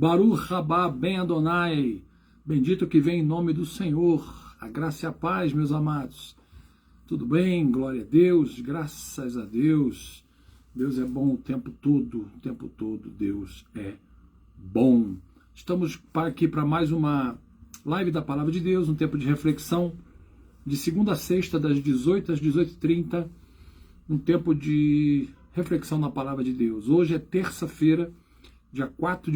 Baruch Rabá Ben Adonai, bendito que vem em nome do Senhor, a graça e a paz, meus amados. Tudo bem? Glória a Deus, graças a Deus. Deus é bom o tempo todo Deus é bom. Estamos aqui para mais uma live da Palavra de Deus, um tempo de reflexão, de segunda a sexta, das 18 às 18h30, um tempo de reflexão na Palavra de Deus. Hoje é terça-feira, dia 4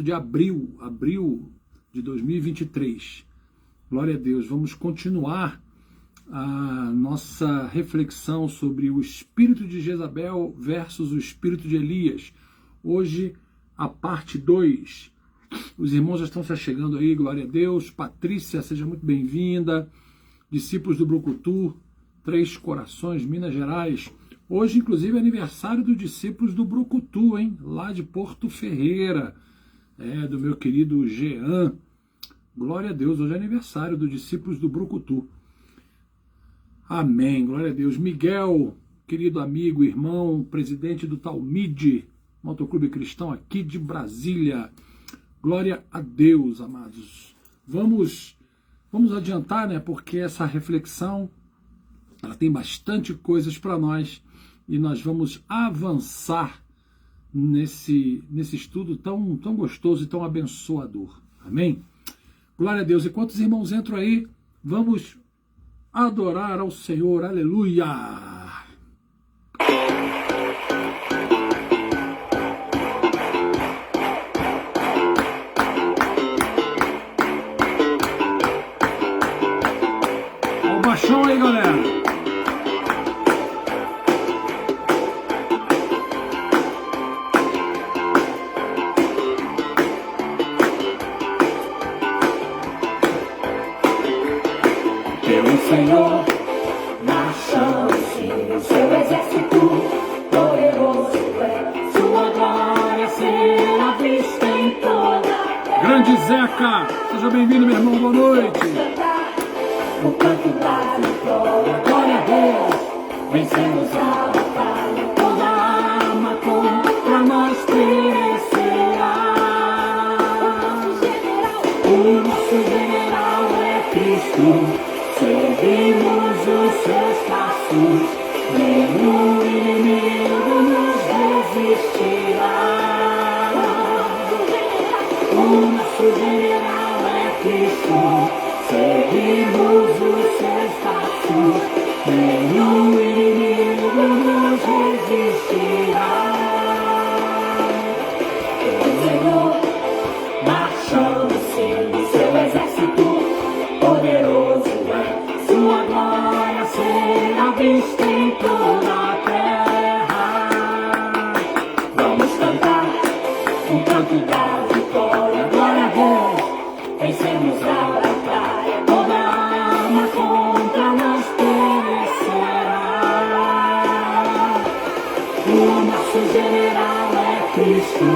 de abril de 2023. Glória a Deus. Vamos continuar a nossa reflexão sobre o espírito de Jezabel versus o espírito de Elias. Hoje, a parte 2. Os irmãos já estão se chegando aí, glória a Deus. Patrícia, seja muito bem-vinda. Discípulos do Brucutu, Três Corações, Minas Gerais. Hoje, inclusive, é aniversário dos discípulos do Brucutu, hein? Lá de Porto Ferreira, do meu querido Jean. Glória a Deus, hoje é aniversário dos discípulos do Brucutu. Amém, glória a Deus. Miguel, querido amigo, irmão, presidente do Talmide, Motoclube Cristão aqui de Brasília. Glória a Deus, amados. Vamos adiantar, né? Porque essa reflexão, ela tem bastante coisas para nós. E nós vamos avançar nesse estudo tão gostoso e tão abençoador. Amém? Glória a Deus. Enquanto os irmãos entram aí, vamos adorar ao Senhor. Aleluia! Olha o baixão aí, galera! Senhor, marchando-se o seu exército, poderoso é, sua glória será vista em toda a terra. Grande Zeca, seja bem-vindo, meu irmão, boa noite. O canto da vitória, glória a Deus, vencemos a batalha, toda arma contra nós perecerá. O nosso general é Cristo. Seguimos os seus passos, nenhum inimigo nos resistirá. O nosso general é Cristo. Seguimos os seus passos, nenhum inimigo nos resistirá. O Senhor, marchando-se do seu exército, poderoso é, sua glória será vista em toda a terra. Vamos cantar um canto da vitória, glória a Deus, vencemos a batalha, toda arma contra nós perecerá. O nosso general é Cristo,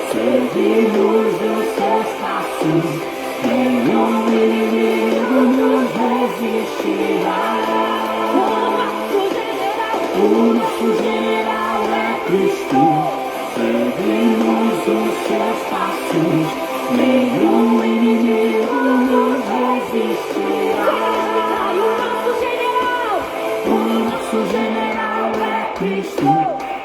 seguimos os seus passos, nenhum inimigo nos resistirá. O nosso general é Cristo, seguimos os seus passos, nenhum inimigo nos resistirá. O nosso general é Cristo, seguimos os seus passos, nenhum inimigo nos resistirá. O nosso general é Cristo,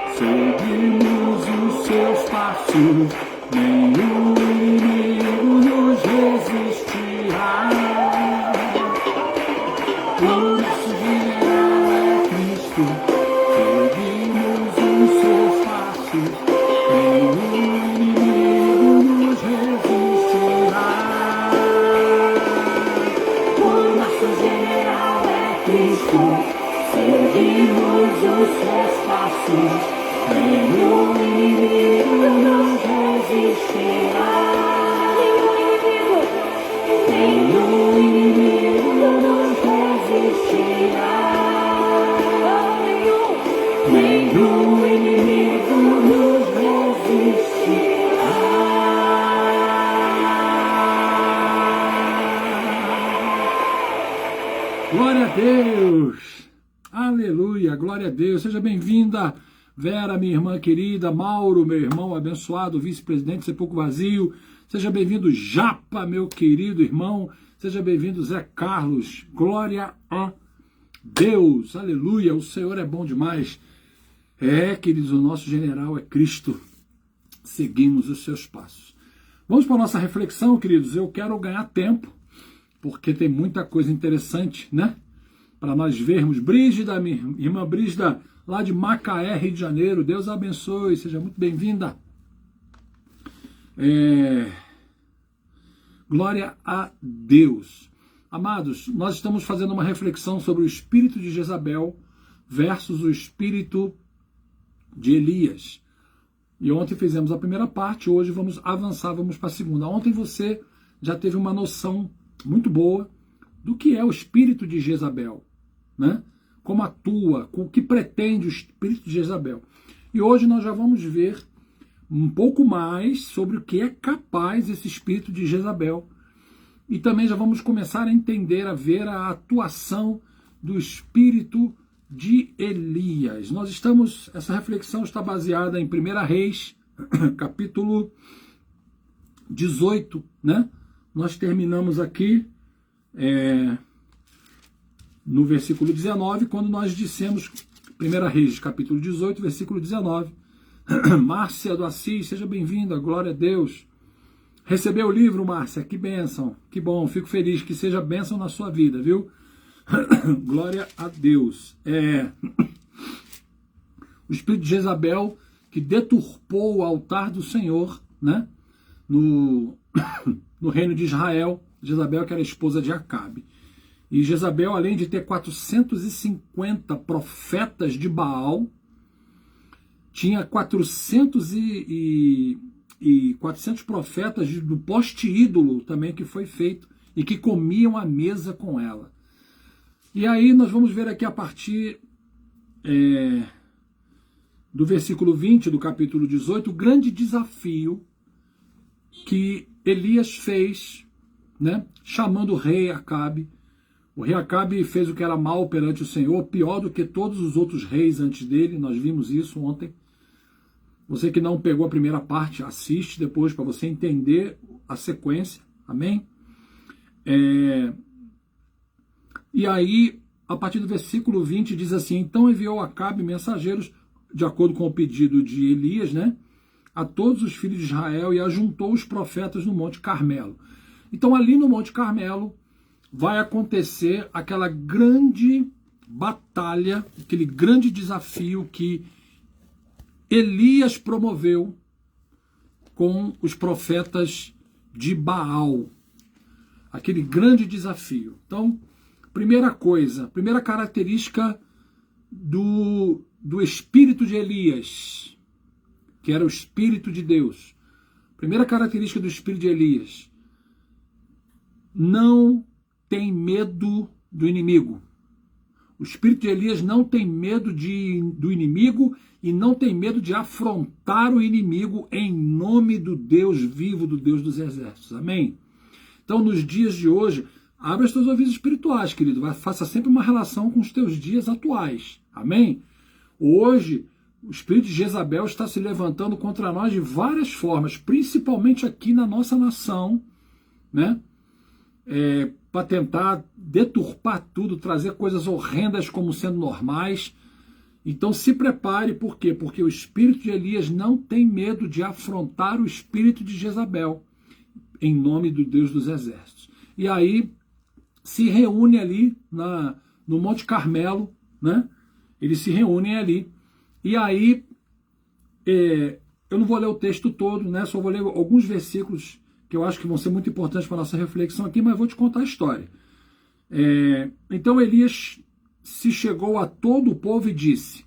seguimos os seus passos, nenhum inimigo nos resistirá. O nosso general é Cristo, seguimos os seus passos, nenhum inimigo nos resistirá. Nenhum inimigo nos resistirá. Nenhum inimigo nos resistirá. Glória a Deus! Aleluia! Glória a Deus! Seja bem-vinda, Vera, minha irmã querida, Mauro, meu irmão abençoado, vice-presidente Sepulcro Vazio, seja bem-vindo, Japa, meu querido irmão, seja bem-vindo, Zé Carlos, glória a Deus, aleluia, o Senhor é bom demais. Queridos, o nosso general é Cristo, seguimos os seus passos. Vamos para a nossa reflexão, queridos, eu quero ganhar tempo, porque tem muita coisa interessante, né? Para nós vermos. Brígida, minha irmã Brígida, lá de Macaé, Rio de Janeiro, Deus abençoe, seja muito bem-vinda. Glória a Deus. Amados, nós estamos fazendo uma reflexão sobre o espírito de Jezabel versus o espírito de Elias. E ontem fizemos a primeira parte, hoje vamos avançar, vamos para a segunda. Ontem você já teve uma noção muito boa do que é o espírito de Jezabel, né? Como atua, com o que pretende o espírito de Jezabel. E hoje nós já vamos ver um pouco mais sobre o que é capaz esse espírito de Jezabel. E também já vamos começar a entender, a ver a atuação do espírito de Elias. Essa reflexão está baseada em 1 Reis, capítulo 18, né? Nós terminamos aqui no versículo 19, quando nós dissemos, 1 Reis, capítulo 18, versículo 19, Márcia do Assis, seja bem-vinda, glória a Deus. Recebeu o livro, Márcia, que bênção, que bom, fico feliz, que seja bênção na sua vida, viu? Glória a Deus. O espírito de Jezabel, que deturpou o altar do Senhor, né? No reino de Israel, Jezabel, que era a esposa de Acabe. E Jezabel, além de ter 450 profetas de Baal, tinha 400 profetas do poste ídolo também que foi feito e que comiam à mesa com ela. E aí nós vamos ver aqui a partir do versículo 20 do capítulo 18, o grande desafio que Elias fez, né, chamando o rei Acabe. O rei Acabe fez o que era mal perante o Senhor, pior do que todos os outros reis antes dele, nós vimos isso ontem. Você que não pegou a primeira parte, assiste depois para você entender a sequência, amém? E aí, a partir do versículo 20, diz assim, então enviou Acabe mensageiros, de acordo com o pedido de Elias, né, a todos os filhos de Israel e ajuntou os profetas no Monte Carmelo. Então ali no Monte Carmelo vai acontecer aquela grande batalha, aquele grande desafio que Elias promoveu com os profetas de Baal. Aquele grande desafio. Então, primeira característica do espírito de Elias, que era o espírito de Deus. Primeira característica do espírito de Elias: não tem medo do inimigo. O espírito de Elias não tem medo do inimigo e não tem medo de afrontar o inimigo em nome do Deus vivo, do Deus dos exércitos. Amém? Então, nos dias de hoje, abra os teus ouvidos espirituais, querido. Faça sempre uma relação com os teus dias atuais. Amém? Hoje, o espírito de Jezabel está se levantando contra nós de várias formas, principalmente aqui na nossa nação, né? Para tentar deturpar tudo, trazer coisas horrendas como sendo normais. Então se prepare, por quê? Porque o espírito de Elias não tem medo de afrontar o espírito de Jezabel, em nome do Deus dos exércitos. E aí se reúne ali no Monte Carmelo, né? Eles se reúnem ali. E aí, eu não vou ler o texto todo, né? Só vou ler alguns versículos que eu acho que vão ser muito importantes para a nossa reflexão aqui, mas vou te contar a história. Então Elias se chegou a todo o povo e disse,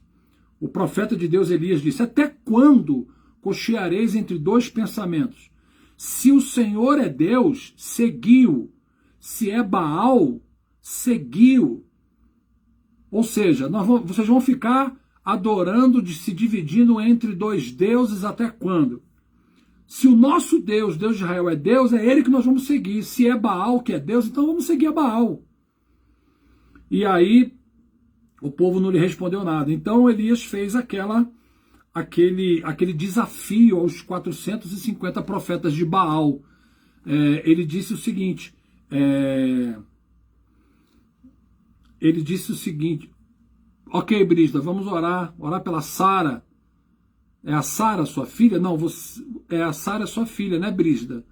o profeta de Deus Elias disse, até quando cocheareis entre dois pensamentos? Se o Senhor é Deus, seguiu. Se é Baal, seguiu. Ou seja, vocês vão ficar adorando, se dividindo entre dois deuses até quando? Se o nosso Deus, Deus de Israel, é Deus, é ele que nós vamos seguir. Se é Baal que é Deus, então vamos seguir a Baal. E aí o povo não lhe respondeu nada. Então Elias fez aquela aquele desafio aos 450 profetas de Baal. Ele disse o seguinte, ok, Brígida, vamos orar pela Sara. É a Sara sua filha? Não, a Sara é sua filha, né, Brígida?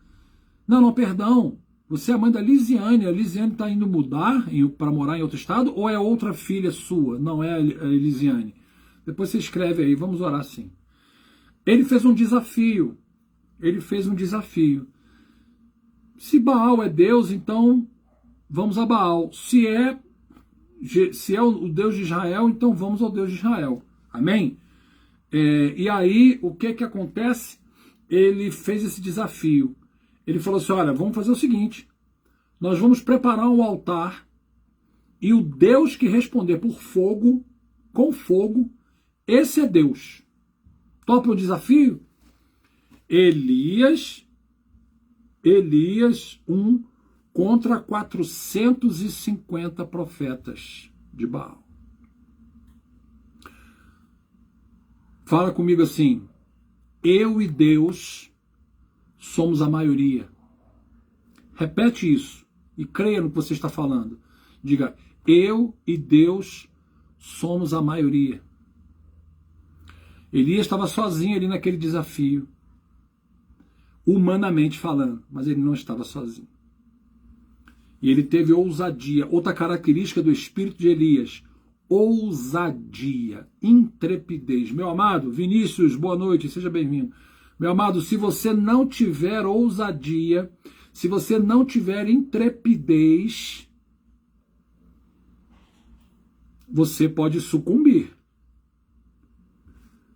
Não, perdão. Você é a mãe da Lisiane. A Lisiane está indo mudar para morar em outro estado ou é outra filha sua? Não, é a Lisiane. Depois você escreve aí, vamos orar sim. Ele fez um desafio. Se Baal é Deus, então vamos a Baal. Se é o Deus de Israel, então vamos ao Deus de Israel. Amém? E aí, o que acontece? Ele fez esse desafio. Ele falou assim, olha, vamos fazer o seguinte, nós vamos preparar um altar e o Deus que responder por fogo, com fogo, esse é Deus. Topa o desafio? Elias, 1 contra 450 profetas de Baal. Fala comigo assim, eu e Deus somos a maioria. Repete isso e creia no que você está falando. Diga, eu e Deus somos a maioria. Elias estava sozinho ali naquele desafio, humanamente falando, mas ele não estava sozinho. E ele teve ousadia. Outra característica do espírito de Elias, ousadia, intrepidez. Meu amado Vinícius, boa noite, seja bem-vindo. Meu amado, se você não tiver ousadia, se você não tiver intrepidez, você pode sucumbir.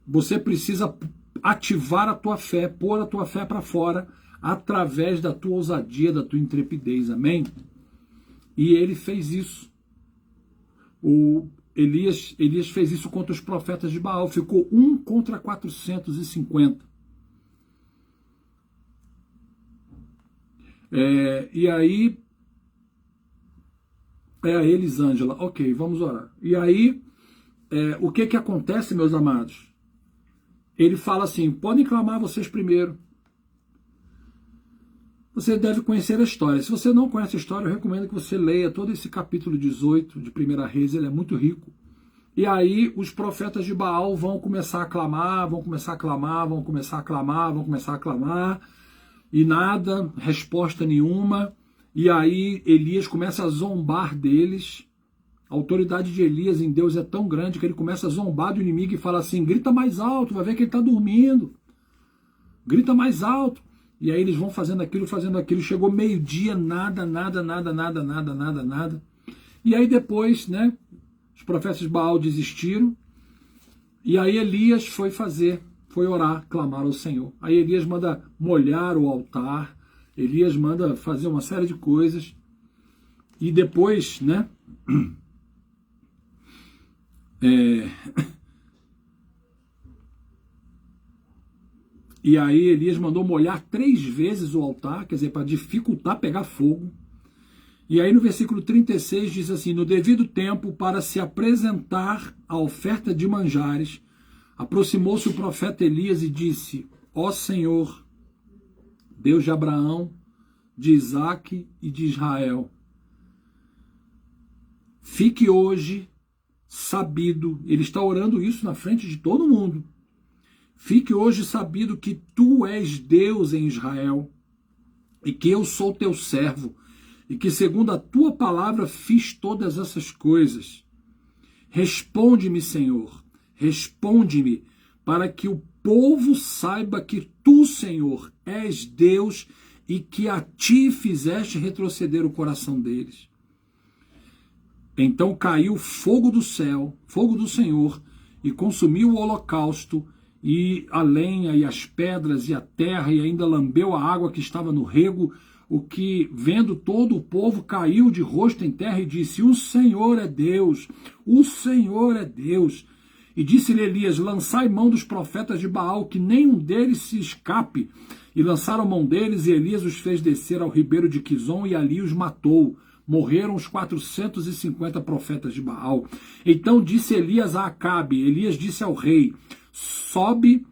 Você precisa ativar a tua fé, pôr a tua fé para fora, através da tua ousadia, da tua intrepidez, amém? E ele fez isso. Elias fez isso contra os profetas de Baal, ficou 1 contra 450. E aí, é a Elisângela, ok, vamos orar. E aí, o que acontece, meus amados? Ele fala assim, podem clamar vocês primeiro. Você deve conhecer a história. Se você não conhece a história, eu recomendo que você leia todo esse capítulo 18 de 1 Reis, ele é muito rico. E aí os profetas de Baal vão começar a clamar, e nada, resposta nenhuma. E aí Elias começa a zombar deles. A autoridade de Elias em Deus é tão grande que ele começa a zombar do inimigo e fala assim, grita mais alto, vai ver que ele está dormindo. Grita mais alto. E aí eles vão fazendo aquilo. Chegou meio-dia, nada. E aí depois, né, os profetas de Baal desistiram. E aí Elias foi orar, clamar ao Senhor. Aí Elias manda molhar o altar. Elias manda fazer uma série de coisas. E depois, né, e aí Elias mandou molhar 3 vezes o altar, quer dizer, para dificultar pegar fogo. E aí no versículo 36 diz assim, no devido tempo, para se apresentar a oferta de manjares, aproximou-se o profeta Elias e disse, ó Senhor, Deus de Abraão, de Isaque e de Israel, fique hoje sabido, ele está orando isso na frente de todo mundo, fique hoje sabido que tu és Deus em Israel e que eu sou teu servo e que segundo a tua palavra fiz todas essas coisas. Responde-me, Senhor, responde-me, para que o povo saiba que tu, Senhor, és Deus e que a ti fizeste retroceder o coração deles. Então caiu fogo do céu, fogo do Senhor, e consumiu o holocausto, e a lenha, e as pedras, e a terra, e ainda lambeu a água que estava no rego, o que, vendo todo o povo, caiu de rosto em terra e disse, o Senhor é Deus, o Senhor é Deus. E disse-lhe Elias, lançai mão dos profetas de Baal, que nenhum deles se escape. E lançaram mão deles, e Elias os fez descer ao ribeiro de Quizon, e ali os matou. Morreram os 450 profetas de Baal. Então disse Elias a Acabe, Elias disse ao rei, sobe,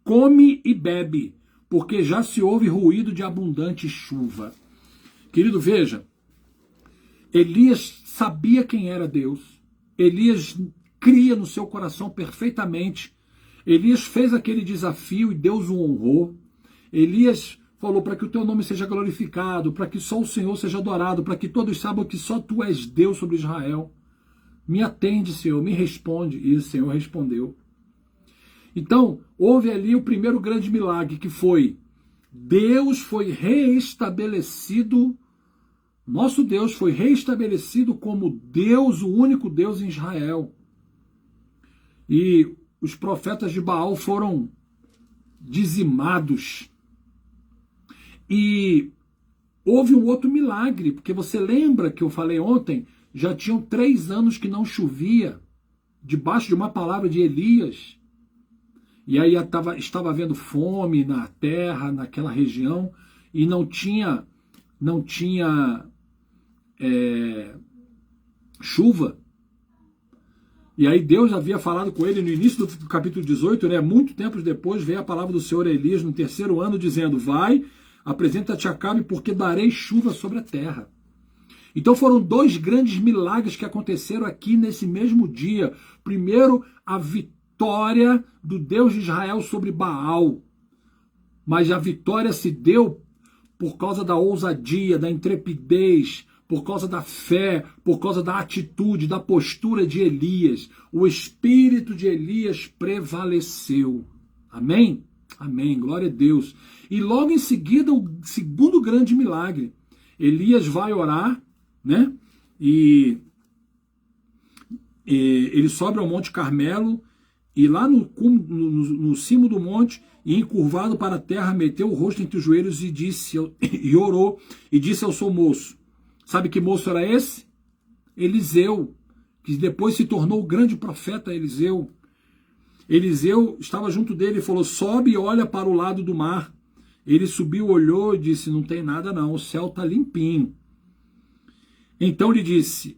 come e bebe, porque já se ouve ruído de abundante chuva. Querido, veja, Elias sabia quem era Deus, Elias cria no seu coração perfeitamente, Elias fez aquele desafio e Deus o honrou, Elias falou para que o teu nome seja glorificado, para que só o Senhor seja adorado, para que todos saibam que só tu és Deus sobre Israel. Me atende, Senhor, me responde. E o Senhor respondeu. Então, houve ali o primeiro grande milagre, que foi Deus foi reestabelecido, nosso Deus foi reestabelecido como Deus, o único Deus em Israel. E os profetas de Baal foram dizimados. E houve um outro milagre, porque você lembra que eu falei ontem, já tinham 3 anos que não chovia, debaixo de uma palavra de Elias. E aí estava havendo fome na terra, naquela região, e não tinha chuva. E aí Deus havia falado com ele no início do capítulo 18, né? Muito tempo depois veio a palavra do Senhor a Elias no 3º ano, dizendo, vai, apresenta-te a Acabe, porque darei chuva sobre a terra. Então foram 2 grandes milagres que aconteceram aqui nesse mesmo dia. Primeiro, a vitória do Deus de Israel sobre Baal. Mas a vitória se deu por causa da ousadia, da intrepidez, por causa da fé, por causa da atitude, da postura de Elias. O espírito de Elias prevaleceu. Amém? Amém, glória a Deus. E logo em seguida, o segundo grande milagre. Elias vai orar, né? E ele sobe ao Monte Carmelo, e lá no cimo do monte, e encurvado para a terra, meteu o rosto entre os joelhos e orou, e disse ao seu moço. Sabe que moço era esse? Eliseu, que depois se tornou o grande profeta Eliseu. Eliseu estava junto dele e falou, sobe e olha para o lado do mar. Ele subiu, olhou e disse, não tem nada não, o céu está limpinho. Então lhe disse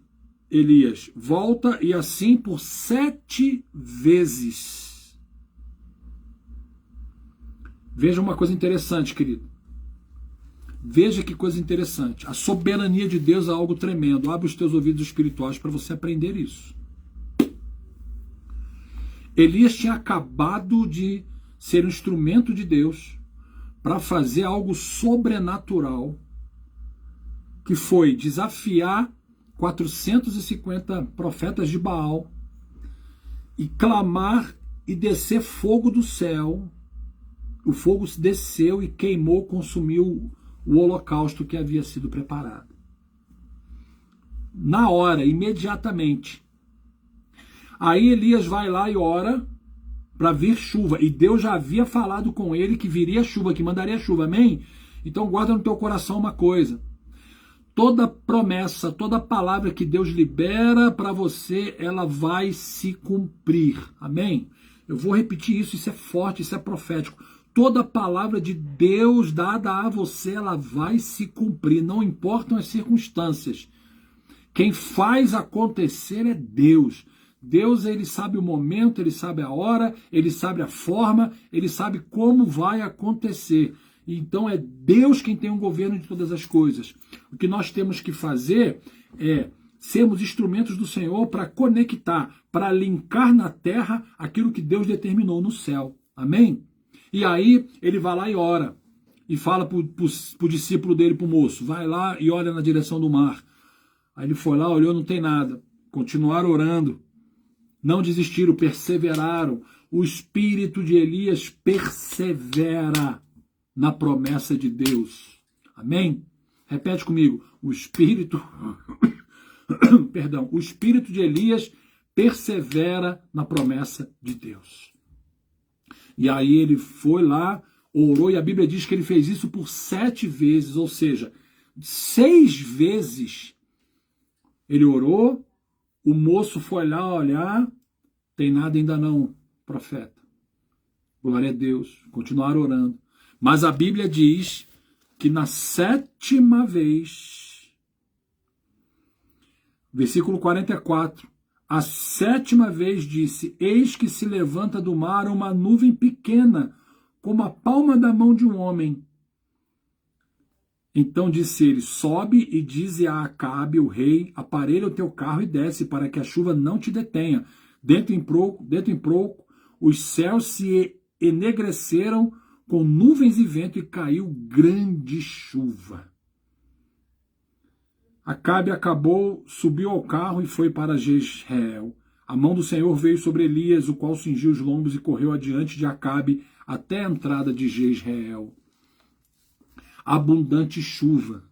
Elias, volta e assim por 7 vezes. Veja uma coisa interessante, querido. Veja que coisa interessante. A soberania de Deus é algo tremendo. Abre os teus ouvidos espirituais para você aprender isso. Elias tinha acabado de ser um instrumento de Deus para fazer algo sobrenatural, que foi desafiar 450 profetas de Baal e clamar e descer fogo do céu. O fogo desceu e queimou, consumiu o holocausto que havia sido preparado. Na hora, imediatamente. Aí Elias vai lá e ora para vir chuva. E Deus já havia falado com ele que viria chuva, que mandaria chuva. Amém? Então guarda no teu coração uma coisa. Toda promessa, toda palavra que Deus libera para você, ela vai se cumprir. Amém? Eu vou repetir isso, isso é forte, isso é profético. Toda palavra de Deus dada a você, ela vai se cumprir, não importam as circunstâncias. Quem faz acontecer é Deus. Deus, ele sabe o momento, ele sabe a hora, ele sabe a forma, ele sabe como vai acontecer. Então é Deus quem tem o governo de todas as coisas. O que nós temos que fazer é sermos instrumentos do Senhor para conectar, para linkar na terra aquilo que Deus determinou no céu. Amém? E aí ele vai lá e ora. E fala para o discípulo dele, para o moço, vai lá e olha na direção do mar. Aí ele foi lá, olhou, não tem nada. Continuaram orando. Não desistiram, perseveraram. O espírito de Elias persevera na promessa de Deus. Amém? Repete comigo. O espírito de Elias persevera na promessa de Deus. E aí ele foi lá, orou, e a Bíblia diz que ele fez isso por 7 vezes, ou seja, 6 vezes ele orou, o moço foi lá olhar, tem nada ainda não, profeta. Glória a Deus, continuaram orando. Mas a Bíblia diz que na 7ª vez, versículo 44, A 7ª vez disse: eis que se levanta do mar uma nuvem pequena, como a palma da mão de um homem. Então disse ele: sobe e dize a Acabe, o rei, aparelha o teu carro e desce, para que a chuva não te detenha. Dentro em pouco, os céus se enegreceram com nuvens e vento, e caiu grande chuva. Acabe subiu ao carro e foi para Jezreel. A mão do Senhor veio sobre Elias, o qual cingiu os lombos e correu adiante de Acabe até a entrada de Jezreel. Abundante chuva.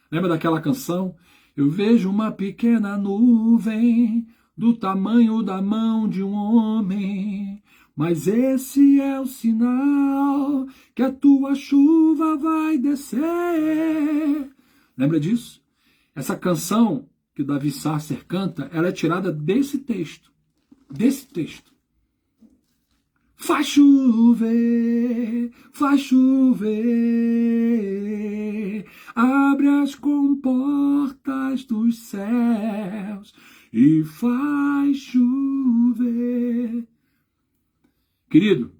Lembra daquela canção? Eu vejo uma pequena nuvem do tamanho da mão de um homem, mas esse é o sinal que a tua chuva vai descer. Lembra disso? Essa canção que o Davi Sarcer canta, ela é tirada desse texto. Desse texto. Faz chover, abre as comportas dos céus e faz chover. Querido,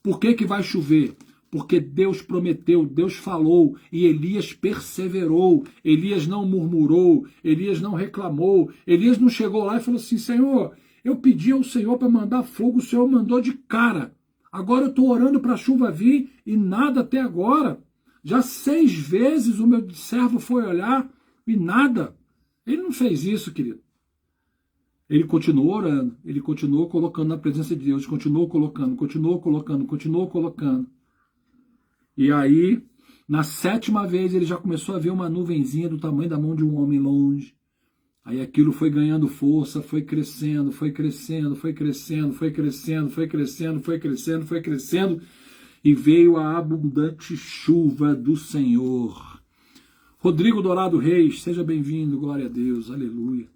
por que vai chover? Porque Deus prometeu, Deus falou, e Elias perseverou, Elias não murmurou, Elias não reclamou, Elias não chegou lá e falou assim: Senhor, eu pedi ao Senhor para mandar fogo, o Senhor mandou de cara. Agora eu estou orando para a chuva vir e nada até agora. Já 6 vezes o meu servo foi olhar e nada. Ele não fez isso, querido. Ele continuou orando, ele continuou colocando na presença de Deus, continuou colocando. E aí, na 7ª vez, ele já começou a ver uma nuvenzinha do tamanho da mão de um homem longe. Aí aquilo foi ganhando força, foi crescendo, e veio a abundante chuva do Senhor. Rodrigo Dourado Reis, seja bem-vindo, glória a Deus, aleluia.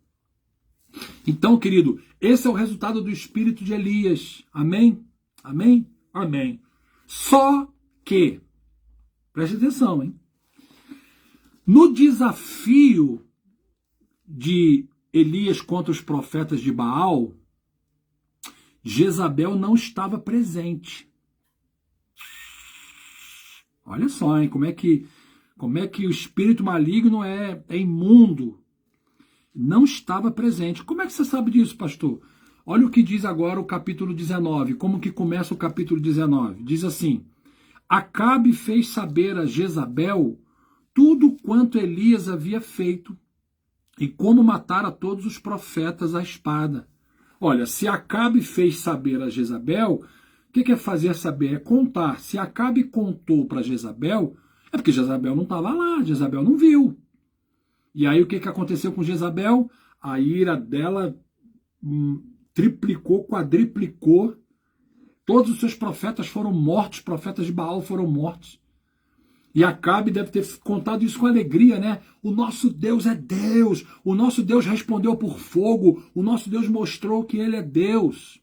Então, querido, esse é o resultado do espírito de Elias. Amém? Amém? Amém. Só que, preste atenção, hein? No desafio de Elias contra os profetas de Baal, Jezabel não estava presente. Olha só, hein? Como é que o espírito maligno é imundo. Não estava presente. Como é que você sabe disso, pastor? Olha o que diz agora o capítulo 19. Como que começa o capítulo 19? Diz assim: Acabe fez saber a Jezabel tudo quanto Elias havia feito e como matara todos os profetas à espada. Olha, se Acabe fez saber a Jezabel, o que é fazer saber? É contar. Se Acabe contou para Jezabel, é porque Jezabel não estava lá, Jezabel não viu. E aí o que aconteceu com Jezabel? A ira dela triplicou, quadriplicou. Todos os seus profetas foram mortos, profetas de Baal foram mortos. E Acabe deve ter contado isso com alegria, né? O nosso Deus é Deus, o nosso Deus respondeu por fogo, o nosso Deus mostrou que ele é Deus.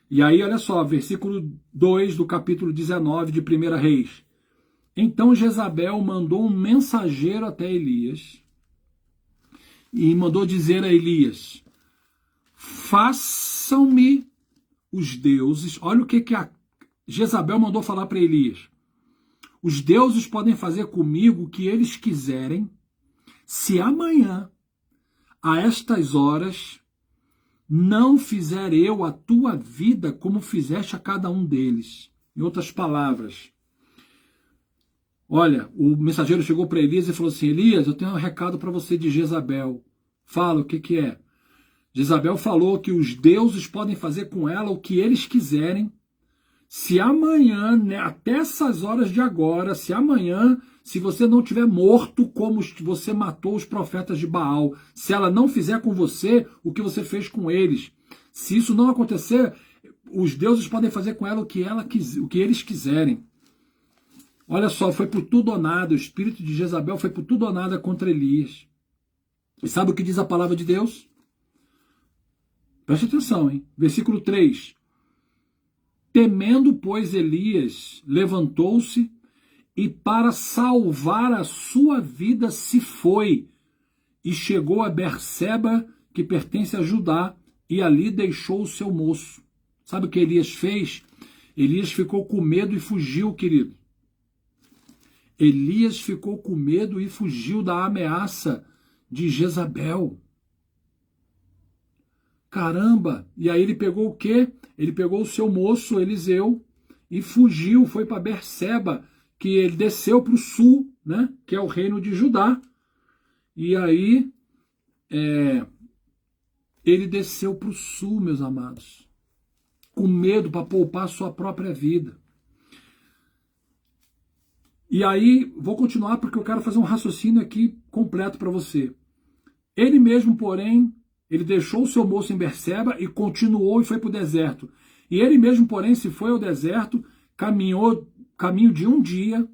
E aí, olha só, versículo 2 do capítulo 19 de 1 Reis. Então Jezabel mandou um mensageiro até Elias e mandou dizer a Elias: façam-me os deuses. Olha o que a Jezabel mandou falar para Elias. Os deuses podem fazer comigo o que eles quiserem, se amanhã, a estas horas, não fizer eu a tua vida como fizeste a cada um deles. Em outras palavras, olha, o mensageiro chegou para Elias e falou assim: Elias, eu tenho um recado para você de Jezabel. Fala, o que é? Jezabel falou que os deuses podem fazer com ela o que eles quiserem, se amanhã, né, até essas horas de agora, se amanhã, se você não tiver morto como você matou os profetas de Baal, se ela não fizer com você o que você fez com eles, se isso não acontecer, os deuses podem fazer com ela o que eles quiserem. Olha só, foi por tudo ou nada, o espírito de Jezabel foi por tudo ou nada contra Elias. E sabe o que diz a palavra de Deus? Preste atenção, hein? Versículo 3. Temendo, pois, Elias levantou-se e para salvar a sua vida se foi e chegou a Berseba que pertence a Judá, e ali deixou o seu moço. Sabe o que Elias fez? Elias ficou com medo e fugiu, querido. Elias ficou com medo e fugiu da ameaça de Jezabel. Caramba! E aí ele pegou o quê? Ele pegou o seu moço, Eliseu, e fugiu, foi para Berseba, que ele desceu para o sul, né? Que é o reino de Judá. E aí ele desceu para o sul, meus amados, com medo para poupar a sua própria vida. E aí, vou continuar porque eu quero fazer um raciocínio aqui completo para você. Ele mesmo, porém, ele deixou o seu moço em Berseba e continuou e foi para o deserto. E ele mesmo, porém, se foi ao deserto, caminho de um dia,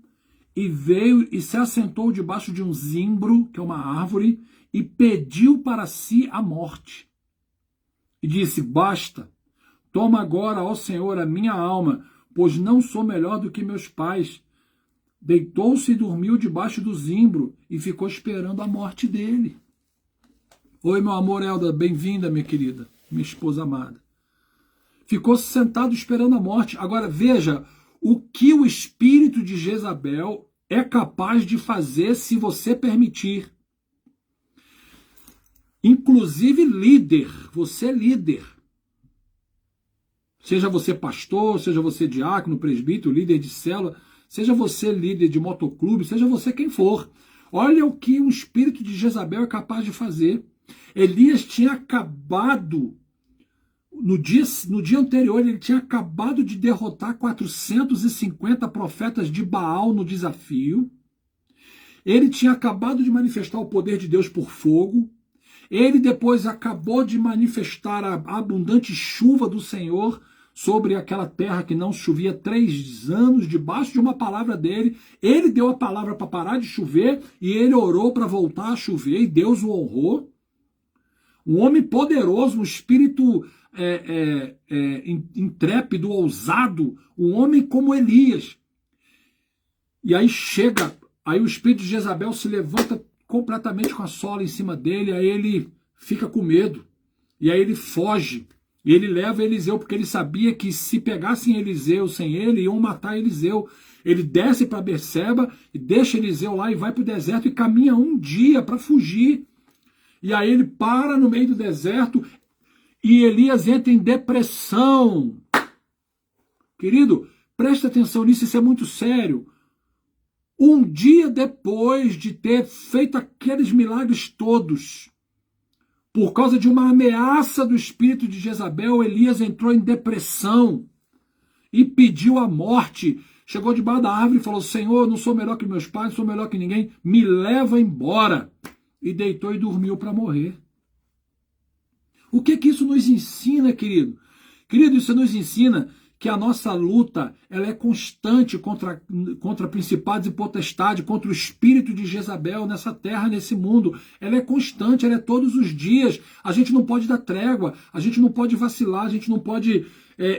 e veio e se assentou debaixo de um zimbro, que é uma árvore, e pediu para si a morte. E disse: basta, toma agora, ó Senhor, a minha alma, pois não sou melhor do que meus pais. Deitou-se e dormiu debaixo do zimbro e ficou esperando a morte dele. Oi, meu amor, Elda, bem-vinda, minha querida, minha esposa amada. Ficou sentado esperando a morte. Agora, veja o que o espírito de Jezabel é capaz de fazer se você permitir. Inclusive líder, você é líder. Seja você pastor, seja você diácono, presbítero, líder de célula, seja você líder de motoclube, seja você quem for. Olha o que um espírito de Jezabel é capaz de fazer. Elias tinha acabado, no dia anterior, ele tinha acabado de derrotar 450 profetas de Baal no desafio. Ele tinha acabado de manifestar o poder de Deus por fogo. Ele depois acabou de manifestar a abundante chuva do Senhor sobre aquela terra que não chovia 3 anos, debaixo de uma palavra dele. Ele deu a palavra para parar de chover e ele orou para voltar a chover e Deus o honrou. Um homem poderoso, um espírito intrépido, ousado, um homem como Elias. E aí aí o espírito de Jezabel se levanta completamente com a sola em cima dele, aí ele fica com medo, e aí ele foge, e ele leva Eliseu, porque ele sabia que se pegassem Eliseu sem ele, iam matar Eliseu. Ele desce para Berseba, e deixa Eliseu lá, e vai para o deserto, e caminha um dia para fugir. E aí ele para no meio do deserto, e Elias entra em depressão. Querido, presta atenção nisso, isso é muito sério. Um dia depois de ter feito aqueles milagres todos, por causa de uma ameaça do espírito de Jezabel, Elias entrou em depressão e pediu a morte. Chegou debaixo da árvore e falou: Senhor, não sou melhor que meus pais, não sou melhor que ninguém, me leva embora. E deitou e dormiu para morrer. O que isso nos ensina, querido? Querido, isso nos ensina que a nossa luta ela é constante contra principados e potestades, contra o espírito de Jezabel nessa terra, nesse mundo. Ela é constante, ela é todos os dias. A gente não pode dar trégua, a gente não pode vacilar, a gente não pode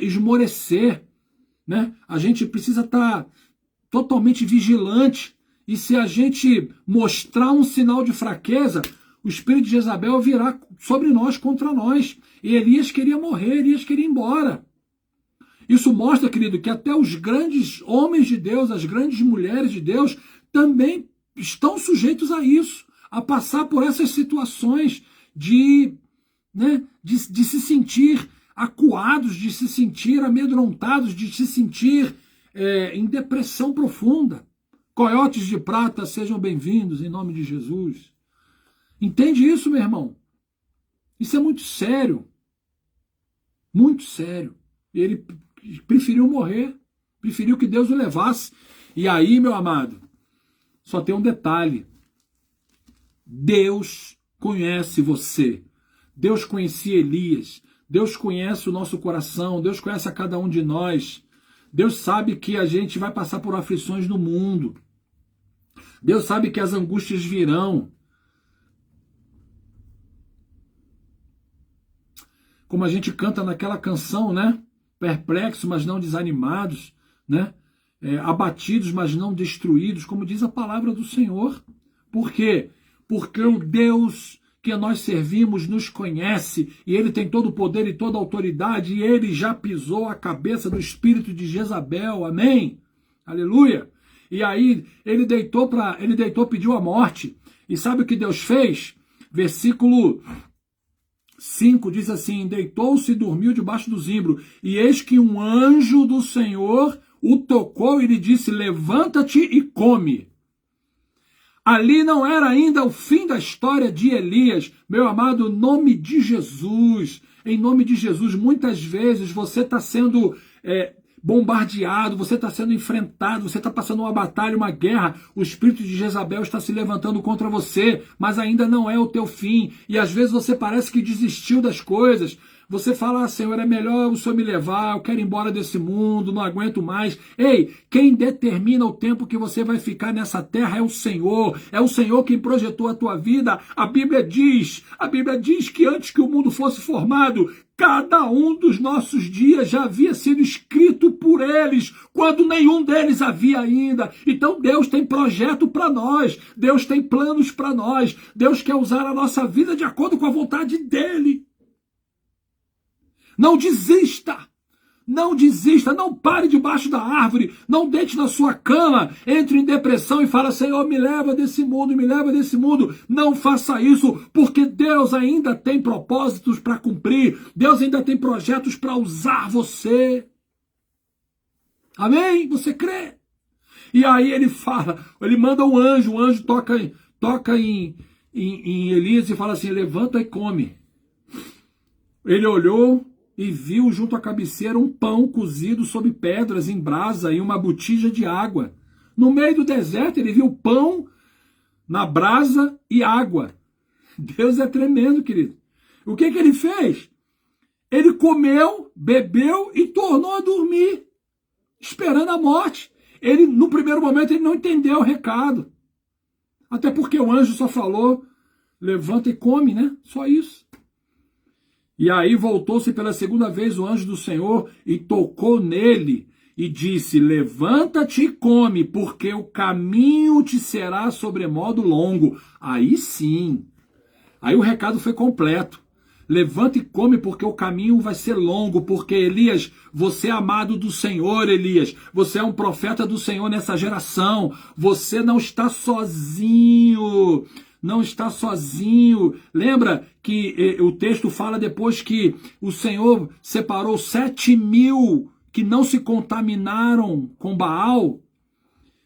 esmorecer, né? A gente precisa estar totalmente vigilante. E se a gente mostrar um sinal de fraqueza, o espírito de Jezabel virá sobre nós, contra nós. E Elias queria morrer, Elias queria ir embora. Isso mostra, querido, que até os grandes homens de Deus, as grandes mulheres de Deus, também estão sujeitos a isso, a passar por essas situações de se sentir acuados, de se sentir amedrontados, de se sentir em depressão profunda. Coiotes de prata, sejam bem-vindos em nome de Jesus. Entende isso, meu irmão? Isso é muito sério. Muito sério. Ele preferiu morrer, preferiu que Deus o levasse. E aí, meu amado, só tem um detalhe. Deus conhece você. Deus conhecia Elias. Deus conhece o nosso coração. Deus conhece a cada um de nós. Deus sabe que a gente vai passar por aflições no mundo. Deus sabe que as angústias virão. Como a gente canta naquela canção, né? Perplexos, mas não desanimados, né? Abatidos, mas não destruídos, como diz a palavra do Senhor. Por quê? Porque o Deus que nós servimos nos conhece, e ele tem todo o poder e toda a autoridade, e ele já pisou a cabeça do espírito de Jezabel, amém? Aleluia! E aí ele deitou, pediu a morte, e sabe o que Deus fez? Versículo 5 diz assim: deitou-se e dormiu debaixo do zimbro, e eis que um anjo do Senhor o tocou e lhe disse: levanta-te e come. Ali não era ainda o fim da história de Elias, meu amado, em nome de Jesus, muitas vezes você está sendo bombardeado, você está sendo enfrentado, você está passando uma batalha, uma guerra, o espírito de Jezabel está se levantando contra você, mas ainda não é o teu fim, e às vezes você parece que desistiu das coisas, você fala: Senhor, é melhor o Senhor me levar, eu quero ir embora desse mundo, não aguento mais. Ei, quem determina o tempo que você vai ficar nessa terra é o Senhor quem projetou a tua vida. A Bíblia diz que antes que o mundo fosse formado, cada um dos nossos dias já havia sido escrito por eles, quando nenhum deles havia ainda. Então Deus tem projeto para nós, Deus tem planos para nós, Deus quer usar a nossa vida de acordo com a vontade dEle. Não desista, não pare debaixo da árvore, não deite na sua cama, entre em depressão e fala: Senhor, me leva desse mundo. Não faça isso, porque Deus ainda tem propósitos para cumprir, Deus ainda tem projetos para usar você. Amém? Você crê? E aí ele manda um anjo, o anjo toca em Elias e fala assim: levanta e come. Ele olhou e viu junto à cabeceira um pão cozido sobre pedras em brasa e uma botija de água. No meio do deserto ele viu pão na brasa e água. Deus é tremendo, querido. O que ele fez? Ele comeu, bebeu e tornou a dormir, esperando a morte. Ele, no primeiro momento, ele não entendeu o recado. Até porque o anjo só falou: levanta e come, né? Só isso. E aí voltou-se pela segunda vez o anjo do Senhor e tocou nele e disse: levanta-te e come, porque o caminho te será sobremodo longo. Aí sim, aí o recado foi completo. Levanta e come, porque o caminho vai ser longo, porque Elias, você é amado do Senhor, Elias, você é um profeta do Senhor nessa geração, você não está sozinho. Não está sozinho. Lembra que o texto fala depois que o Senhor separou 7.000 que não se contaminaram com Baal?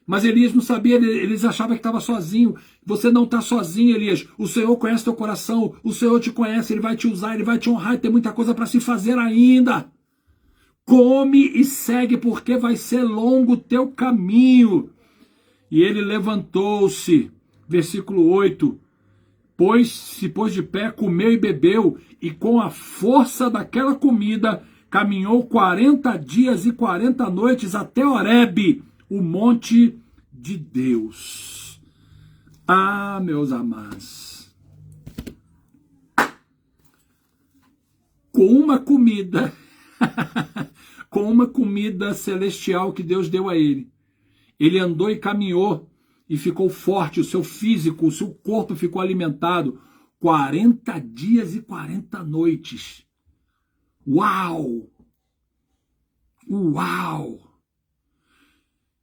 Mas Elias não sabia, eles achavam que estava sozinho. Você não está sozinho, Elias. O Senhor conhece teu coração, o Senhor te conhece, Ele vai te usar, Ele vai te honrar, e tem muita coisa para se fazer ainda. Come e segue, porque vai ser longo o teu caminho. E ele levantou-se. Versículo 8, se pôs de pé, comeu e bebeu, e com a força daquela comida, caminhou 40 dias e 40 noites até Horebe, o monte de Deus. Ah, meus amados, com uma comida, com uma comida celestial que Deus deu a ele, ele andou e caminhou, e ficou forte, o seu físico, o seu corpo ficou alimentado 40 dias e 40 noites. Uau! Uau!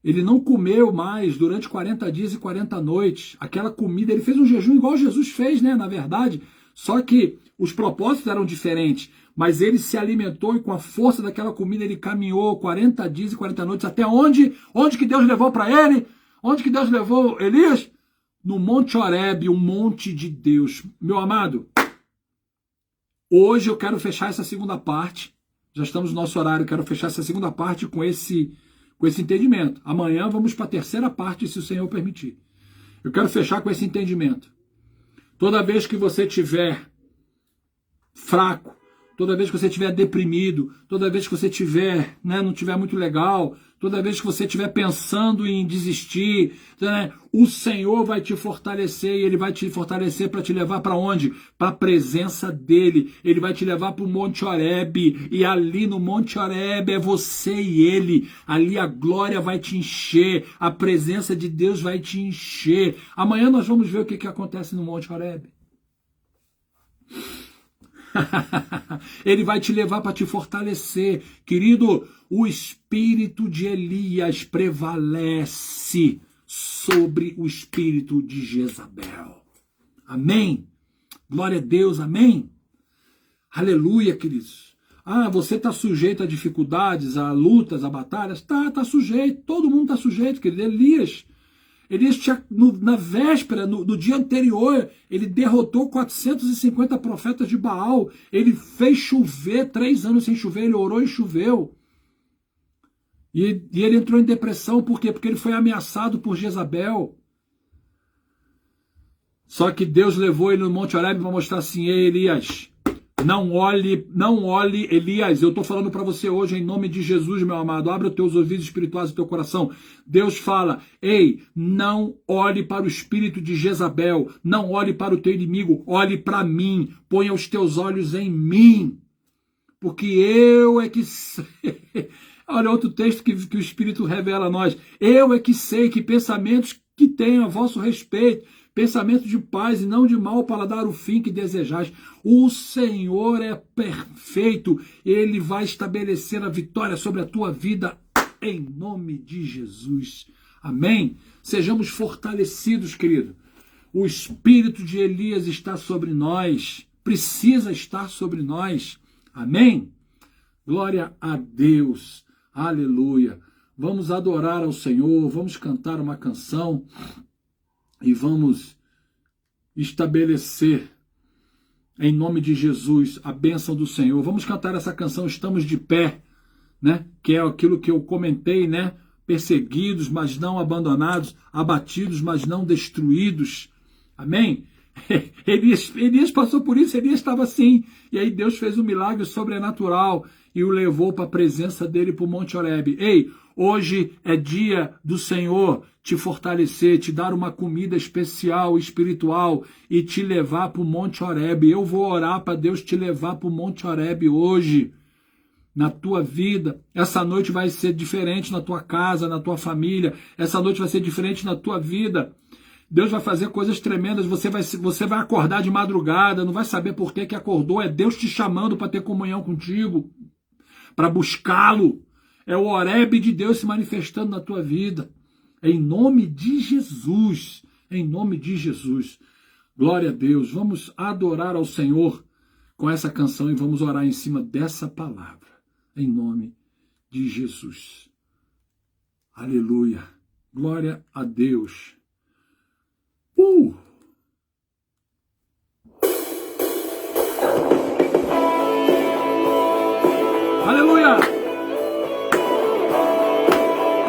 Ele não comeu mais durante 40 dias e 40 noites. Aquela comida, ele fez um jejum igual Jesus fez, né, na verdade. Só que os propósitos eram diferentes. Mas ele se alimentou e com a força daquela comida ele caminhou 40 dias e 40 noites. Até onde? Onde que Deus levou para ele? Onde que Deus levou Elias? No Monte Horebe, o monte de Deus. Meu amado, hoje eu quero fechar essa segunda parte. Já estamos no nosso horário, eu quero fechar essa segunda parte com esse entendimento. Amanhã vamos para a terceira parte, se o Senhor permitir. Eu quero fechar com esse entendimento. Toda vez que você estiver fraco, toda vez que você estiver deprimido, toda vez que você estiver, não estiver muito legal, toda vez que você estiver pensando em desistir, o Senhor vai te fortalecer, e Ele vai te fortalecer para te levar para onde? Para a presença dEle. Ele vai te levar para o Monte Horebe, e ali no Monte Horebe é você e Ele. Ali a glória vai te encher, a presença de Deus vai te encher. Amanhã nós vamos ver o que acontece no Monte Horebe. Ele vai te levar para te fortalecer. Querido, o espírito de Elias prevalece sobre o espírito de Jezabel. Amém? Glória a Deus, amém? Aleluia, queridos. Você está sujeito a dificuldades, a lutas, a batalhas? Tá sujeito. Todo mundo está sujeito, querido. Elias tinha, na véspera, no dia anterior, ele derrotou 450 profetas de Baal. Ele fez chover, 3 anos sem chover, ele orou e choveu. E ele entrou em depressão, por quê? Porque ele foi ameaçado por Jezabel. Só que Deus levou ele no Monte Horebe para mostrar assim: ei, Elias, não olhe, Elias, eu estou falando para você hoje em nome de Jesus, meu amado, abre os teus ouvidos espirituais e teu coração. Deus fala: ei, não olhe para o espírito de Jezabel, não olhe para o teu inimigo, olhe para mim, ponha os teus olhos em mim, porque eu é que sei. Olha outro texto que o Espírito revela a nós: eu é que sei que pensamentos que tenho a vosso respeito, pensamento de paz e não de mal, para dar o fim que desejais. O Senhor é perfeito, Ele vai estabelecer a vitória sobre a tua vida, em nome de Jesus. Amém? Sejamos fortalecidos, querido. O espírito de Elias está sobre nós, precisa estar sobre nós. Amém? Glória a Deus. Aleluia. Vamos adorar ao Senhor, vamos cantar uma canção e vamos estabelecer, em nome de Jesus, a bênção do Senhor. Vamos cantar essa canção, Estamos de Pé, né? Que é aquilo que eu comentei, né? Perseguidos, mas não abandonados, abatidos, mas não destruídos. Amém? Elias passou por isso, Elias estava assim. E aí Deus fez um milagre sobrenatural e o levou para a presença dele, para o Monte Horebe. Ei, hoje é dia do Senhor te fortalecer, te dar uma comida especial, espiritual e te levar para o Monte Horebe. Eu vou orar para Deus te levar para o Monte Horebe hoje, na tua vida. Essa noite vai ser diferente na tua casa, na tua família. Essa noite vai ser diferente na tua vida. Deus vai fazer coisas tremendas, você vai acordar de madrugada, não vai saber por que acordou, é Deus te chamando para ter comunhão contigo, para buscá-lo. É o Horebe de Deus se manifestando na tua vida. Em nome de Jesus. Em nome de Jesus. Glória a Deus. Vamos adorar ao Senhor com essa canção e vamos orar em cima dessa palavra. Em nome de Jesus. Aleluia. Glória a Deus. Aleluia!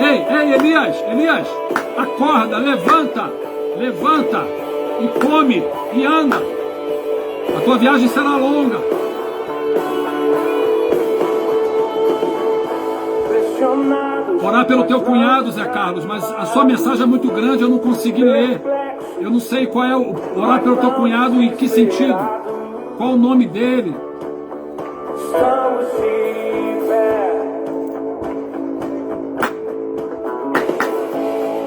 Ei, Elias, acorda, levanta e come e anda. A tua viagem será longa. Orar pelo teu cunhado, Zé Carlos, mas a sua mensagem é muito grande, eu não consegui ler. Eu não sei qual é orar pelo teu cunhado e que sentido. Qual o nome dele?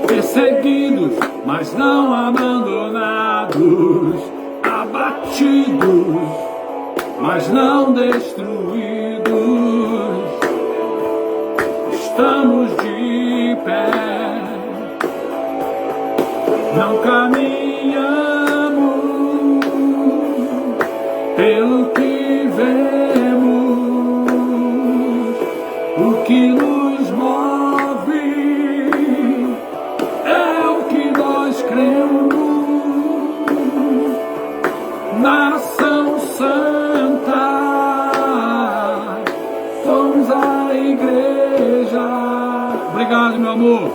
Perseguidos, mas não abandonados, abatidos, mas não destruídos. Estamos de pé, não caminhamos pelo que vemos, o que nos move é o que nós cremos. Nação Santa, somos a igreja. Obrigado, meu amor.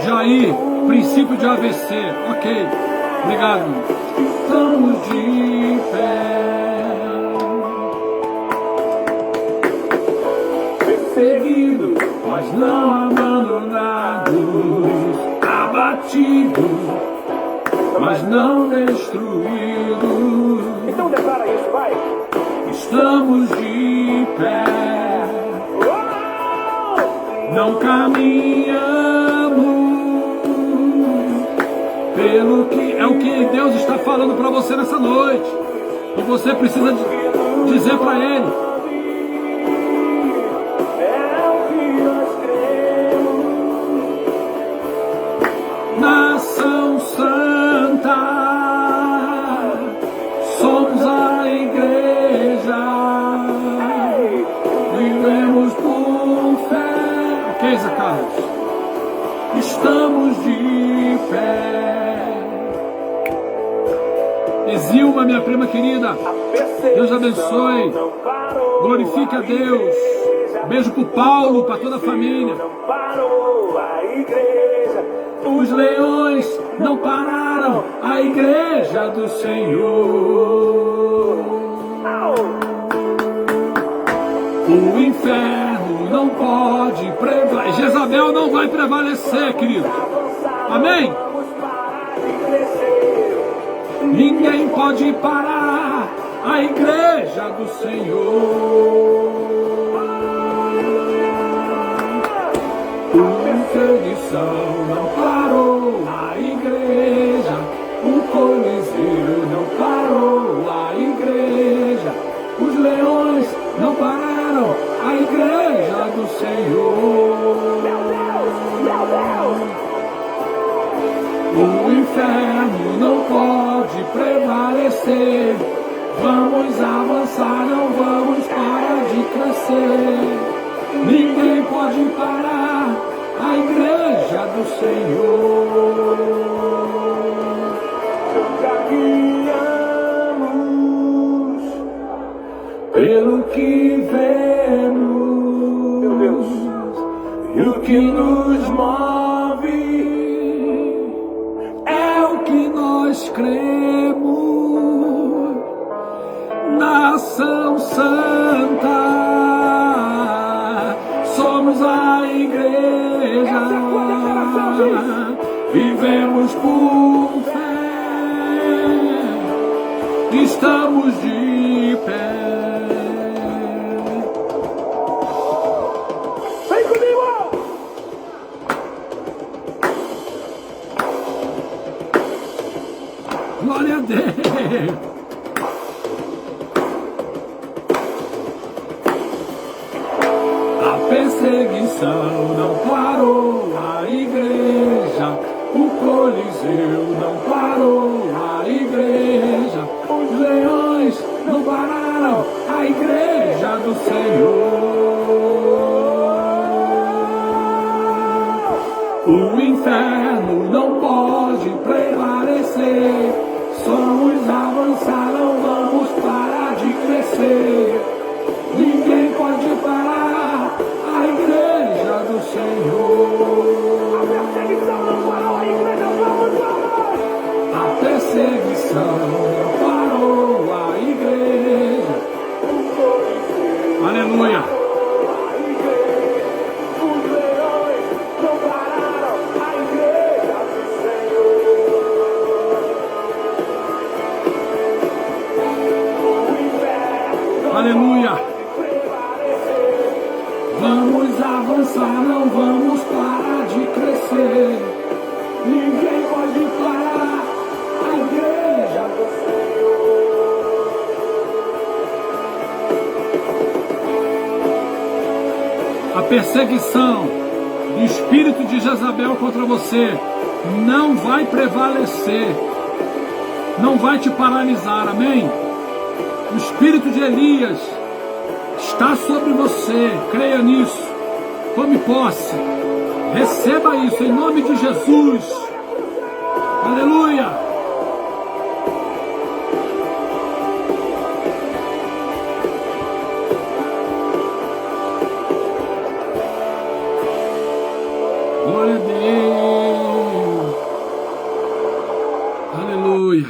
Jair, princípio de AVC. Ok. Obrigado. Estamos de pé. Perseguidos, mas não abandonados. Abatidos, mas não destruídos. Então declara isso, vai. Estamos de pé. Não caminhamos pelo que é o que Deus está falando para você nessa noite. E você precisa dizer para Ele: Nação Santa, somos a igreja, vivemos por fé. Que é isso, Carlos? Estamos de pé. Exilma, minha prima querida, Deus abençoe, glorifique a Deus. Beijo pro Paulo, para toda a família. Os leões não pararam a igreja do Senhor. O inferno não pode prevalecer. Jezabel não vai prevalecer, querido. Amém? Ninguém pode parar a igreja do Senhor. A perseguição não parou a igreja, o Coliseu não parou a igreja, os leões não pararam a igreja do Senhor. O inferno não pode prevalecer. Vamos avançar, não vamos parar de crescer. Ninguém pode parar a igreja do Senhor. Caminhamos pelo que vemos, meu Deus, e o que nos move é o que nós cremos. Nação Santa, somos a igreja, vivemos por fé, estamos de pé. Vem comigo! Glória a Deus! A perseguição não parou a igreja, o Coliseu não parou a igreja, os leões não pararam a igreja do Senhor. O inferno não pode prevalecer, somos avançar, não vamos parar de crescer. Ninguém pode parar a igreja do Senhor. A perseguição não parou a igreja, vamos! A perseguição não parou a igreja. Aleluia! Os leões não pararam a igreja do Senhor. Aleluia! Vamos avançar, não vamos parar de crescer. Ninguém pode parar a igreja do Senhor. A perseguição do espírito de Jezabel contra você não vai prevalecer, não vai te paralisar, amém? O espírito de Elias está sobre você, creia nisso, tome posse, receba isso em nome de Jesus, aleluia. Glória a Deus, aleluia.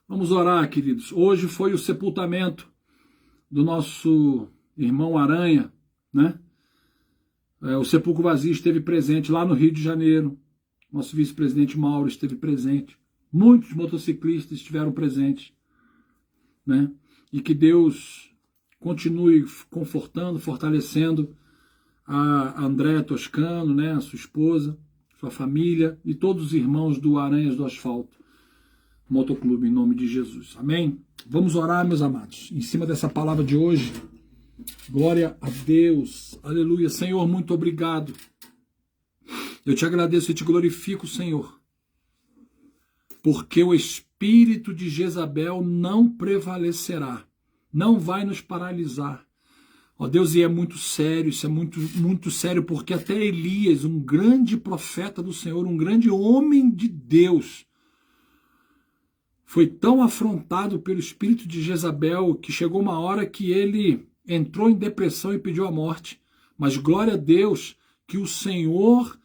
Vamos orar, queridos. Hoje foi o sepultamento do nosso irmão Aranha, né? O Sepulcro Vazio esteve presente lá no Rio de Janeiro. Nosso vice-presidente Mauro esteve presente. Muitos motociclistas estiveram presentes, né? E que Deus continue confortando, fortalecendo a Andréa Toscano, né? A sua esposa, sua família e todos os irmãos do Aranhas do Asfalto. Motoclube, em nome de Jesus. Amém? Vamos orar, meus amados, em cima dessa palavra de hoje. Glória a Deus. Aleluia. Senhor, muito obrigado. Eu te agradeço e te glorifico, Senhor, porque o espírito de Jezabel não prevalecerá, não vai nos paralisar. Ó Deus, e é muito sério, isso é muito sério, porque até Elias, um grande profeta do Senhor, um grande homem de Deus, foi tão afrontado pelo espírito de Jezabel que chegou uma hora que ele entrou em depressão e pediu a morte. Mas glória a Deus que o Senhor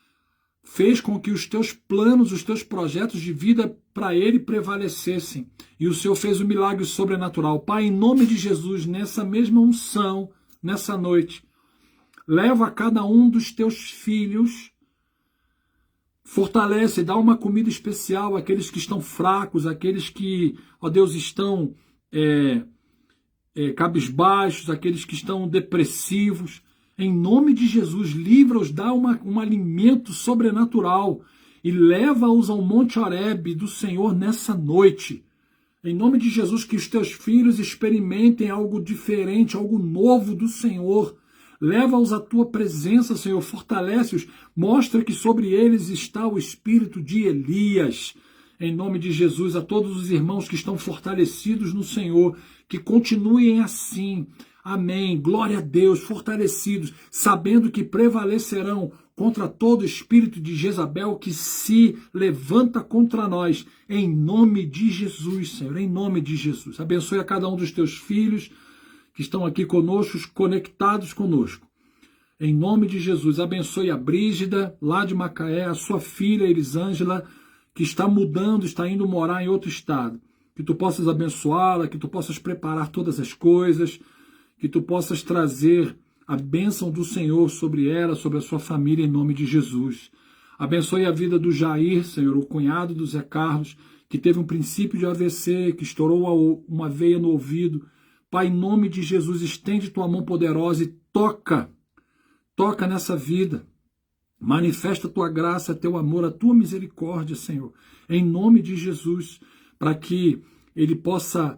fez com que os teus planos, os teus projetos de vida para ele prevalecessem. E o Senhor fez um milagre sobrenatural. Pai, em nome de Jesus, nessa mesma unção, nessa noite, leva a cada um dos teus filhos, fortalece, dá uma comida especial àqueles que estão fracos, àqueles que, ó Deus, estão cabisbaixos, aqueles que estão depressivos. Em nome de Jesus, livra-os, dá um alimento sobrenatural e leva-os ao Monte Horebe do Senhor nessa noite. Em nome de Jesus, que os teus filhos experimentem algo diferente, algo novo do Senhor. Leva-os à tua presença, Senhor, fortalece-os, mostra que sobre eles está o espírito de Elias. Em nome de Jesus, a todos os irmãos que estão fortalecidos no Senhor, que continuem assim. Amém. Glória a Deus, fortalecidos, sabendo que prevalecerão contra todo espírito de Jezabel que se levanta contra nós. Em nome de Jesus, Senhor, em nome de Jesus. Abençoe a cada um dos teus filhos que estão aqui conosco, conectados conosco. Em nome de Jesus, abençoe a Brígida, lá de Macaé, a sua filha Elisângela, que está mudando, está indo morar em outro estado. Que tu possas abençoá-la, que tu possas preparar todas as coisas, que tu possas trazer a bênção do Senhor sobre ela, sobre a sua família, em nome de Jesus. Abençoe a vida do Jair, Senhor, o cunhado do Zé Carlos, que teve um princípio de AVC, que estourou uma veia no ouvido. Pai, em nome de Jesus, estende tua mão poderosa e toca nessa vida. Manifesta a tua graça, teu amor, a tua misericórdia, Senhor, em nome de Jesus, para que ele possa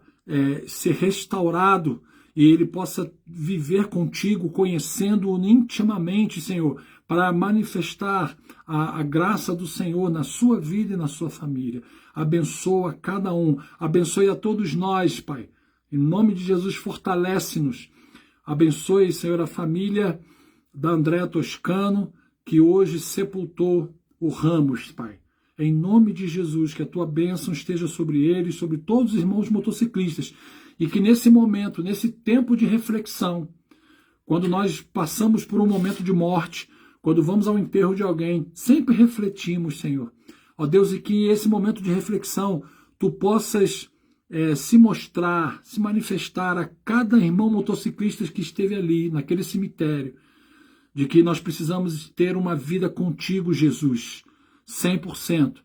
ser restaurado e ele possa viver contigo, conhecendo-o intimamente, Senhor, para manifestar a graça do Senhor na sua vida e na sua família. Abençoa cada um, abençoe a todos nós, Pai. Em nome de Jesus, fortalece-nos. Abençoe, Senhor, a família da Andréa Toscano, que hoje sepultou o Ramos, Pai. Em nome de Jesus, que a tua bênção esteja sobre eles, sobre todos os irmãos motociclistas, e que nesse momento, nesse tempo de reflexão, quando nós passamos por um momento de morte, quando vamos ao enterro de alguém, sempre refletimos, Senhor. Ó Deus, e que esse momento de reflexão, tu possas se mostrar, se manifestar a cada irmão motociclista que esteve ali, naquele cemitério, de que nós precisamos ter uma vida contigo, Jesus, 100%,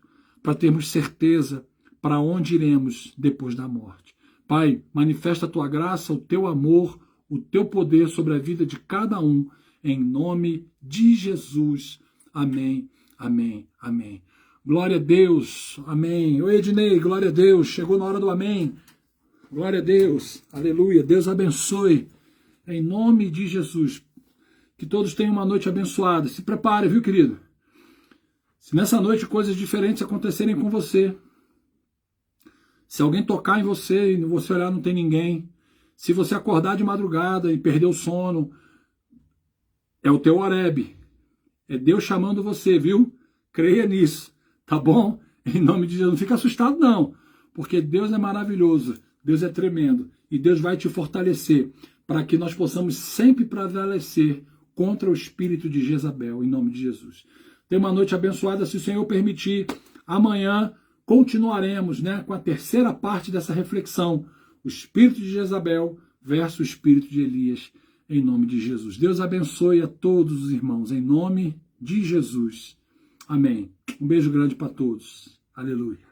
para termos certeza para onde iremos depois da morte. Pai, manifesta a tua graça, o teu amor, o teu poder sobre a vida de cada um, em nome de Jesus. Amém, amém, amém. Glória a Deus, amém. Oi, Ednei, glória a Deus, chegou na hora do amém. Glória a Deus, aleluia, Deus abençoe, em nome de Jesus. Que todos tenham uma noite abençoada. Se prepare, viu, querido? Se nessa noite coisas diferentes acontecerem com você, se alguém tocar em você e você olhar não tem ninguém, se você acordar de madrugada e perder o sono, é o teu Horebe. É Deus chamando você, viu? Creia nisso, tá bom? Em nome de Jesus. Não fica assustado não, porque Deus é maravilhoso, Deus é tremendo e Deus vai te fortalecer para que nós possamos sempre prevalecer contra o espírito de Jezabel, em nome de Jesus. Tenha uma noite abençoada, se o Senhor permitir. Amanhã continuaremos, com a terceira parte dessa reflexão, o espírito de Jezabel versus o espírito de Elias, em nome de Jesus. Deus abençoe a todos os irmãos, em nome de Jesus. Amém. Um beijo grande para todos. Aleluia.